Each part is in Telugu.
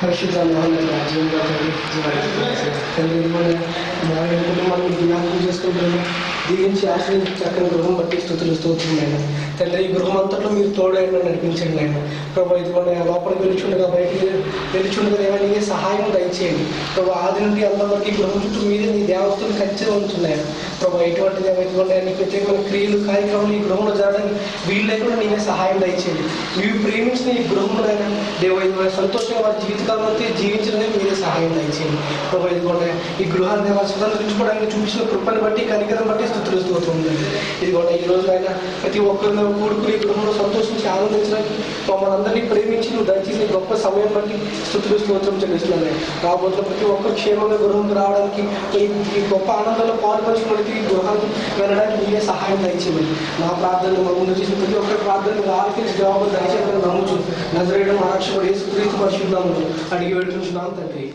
పరిశుద్ధ జీవన తండ్రి మా కుటుంబాన్ని జ్ఞాపకం చేసుకుంటున్నాను. దీవించి ఆశ్రయించి చక్కని గృహం బట్టి స్థుతులు స్తోత్రమైన తండ్రి, ఈ గృహం అంతట్లో మీరు తోడైనా నడిపించండి ఆయన ప్రభావ. ఇదిగోండి లోపలికి వెలుచుండగా బయటికి వెలుచుండగా ఏమైనా నీవే సహాయం దయచేయండి ప్రభావ. ఆది నుండి అంతవరకు ఈ గృహం చుట్టూ మీరే నీ దేవతలు ఖచ్చితంగా ఉంటున్నాయి ప్రభావ. ఎటువంటిది ఏమైతే నీ ప్రత్యేకమైన క్రియలు కార్యక్రమాలు ఈ గృహంలో జరగడానికి వీళ్ళు లేకుండా నీవే సహాయం దయచేయండి. మీరు ప్రేమించిన ఈ గృహంలో అయినా దేవ సంతోషంగా వారి జీవితకాలం అంతా జీవించడానికి మీరే సహాయం దయచేయండి ప్రభావ. ఇదిగోండి ఈ గృహాన్ని వారి స్వతంత్రించుకోవడానికి చూపించిన కృపని బట్టి కనికరం బట్టి స్థుతులు స్తోత్రముందండి. ఇదిగోండి ఈ రోజు ఆయన ప్రతి ఒక్కరిని కూడుకుని ఈ గృహంలో సంతోషించి ఆనందించడానికి మమ్మల్ని అందరినీ ప్రేమించి నువ్వు దయచేసి గొప్ప సమయం బట్టి స్థుతులు స్తోత్రం చెల్లిస్తున్నాను. రాబోతున్న ప్రతి ఒక్కరు క్షేమంగా గృహంకి రావడానికి ఈ గొప్ప ఆనందంలో పాల్పంచుకోవడానికి ఈ గృహాన్ని వెళ్ళడానికి మీరే సహాయం దయచేయండి. నా ప్రార్థనలు మా ముందు చేసిన ప్రతి ఒక్కరి ప్రార్థనలు ఆలకించి జవాబు దయచేయాలని నమ్ముచు నజరేయుడు మా రక్షకుడు యేసుక్రీస్తు పరిశుద్ధనామములో అడిగి వేడుకుంటున్నాను తండ్రి.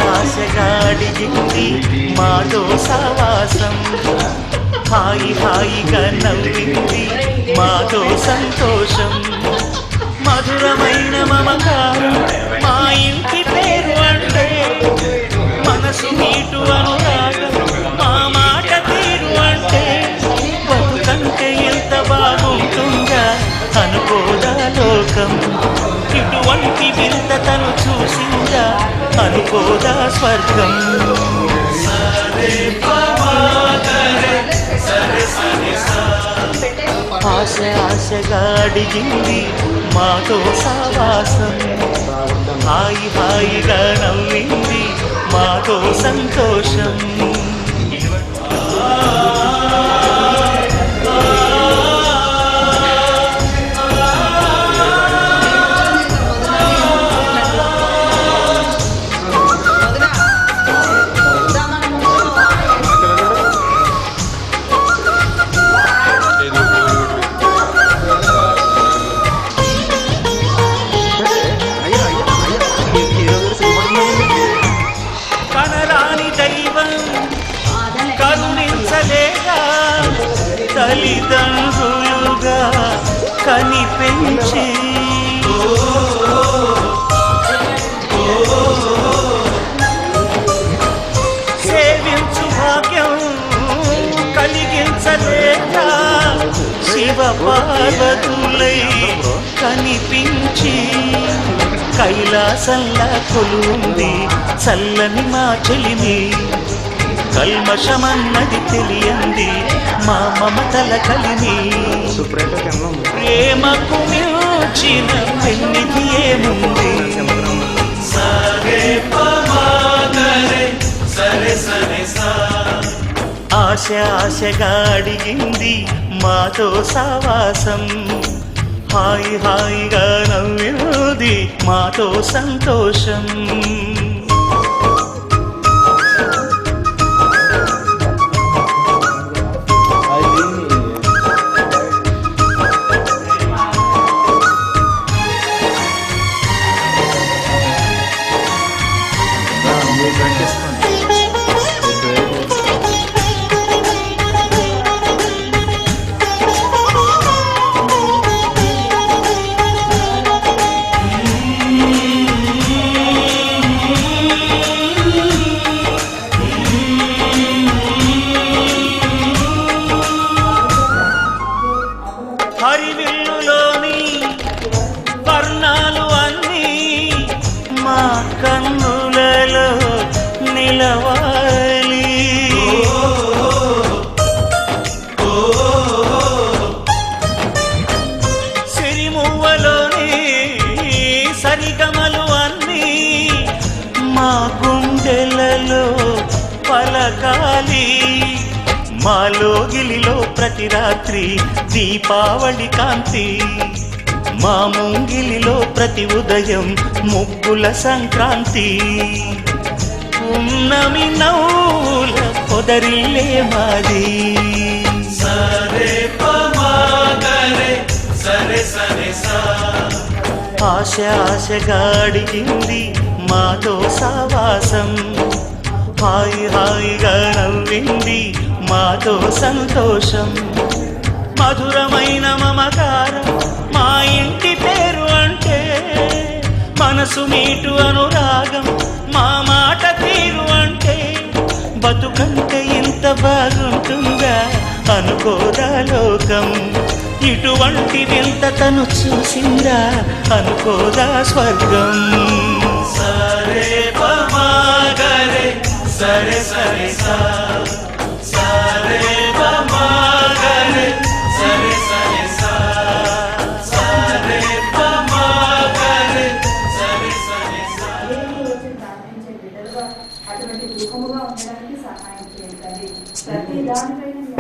ఆశగా అడిగింది మాతో సావాసం, హాయిగా నవ్వింది మాతో సంతోషం. మధురమైన మమకారం మా ఇంటి పేరు అంటే, మనసు నీటు అనురాగం మా మాట తీరు అంటే, బతుకంటే ఎంత బాగుంటుందా అనుకోదా లోకం. ఇటువంటి వింత తను చూసిందా అనుకోదా స్వర్గం. ఆశగా అడిగింది మాతో సావాసం, హాయిగా నవ్వింది మాతో సంతోషం. తల్లిదండ్రులుగా కనిపించి సేవించు భాగ్యం కలిగించలేక శివ పార్వతులై కనిపించి, కైలాసంలా కొలుంది చల్లని మా చెలిమి. కల్మషమన్నది తెలియంది మా మమతల కలిమి. ప్రేమకు మించిన పెన్నిధి ఏముంది. ఆశగా అడిగింది మాతో సావాసం, హాయిగా నవ్వింది మాతో సంతోషం. హరివిల్లులోని వర్ణాలు అన్నీ మా కన్నులలో నిలవాలి. సిరిమువ్వలోని సరిగమలు అన్నీ మా గుండెలలో పలకాలి. మాలో గిలిలో ప్రతి రాత్రి దీపావళి కాంతి, మా ముంగిలిలో ప్రతి ఉదయం ముగ్గుల సంక్రాంతి ఉన్నమి నవ్వుల పొదరిల్లే మాది సరే పమాగరే సరే సరే సా ఆశ ఆశగా అడిగింది మాతో సావాసం హాయి హాయిగా నవ్వింది మాతో సంతోషం మధురమైన మమకారం మా ఇంటి పేరు అంటే మనసు మీటు అనురాగం మా మాట తీరు అంటే బతుకంటే ఇంత బాగుంటుందా అనుకోదా లోకం ఇటువంటి వింత తను చూసిందా అనుకోదా స్వర్గం సరే పమాగరే సరే సరే సా సరే పమాగరే సరే సరే సా సరే పమాగరే సరే సరే సా అటువంటి రూపముగా ఉండడానికి సహాయం చేయండి. ప్రతి దానిపైన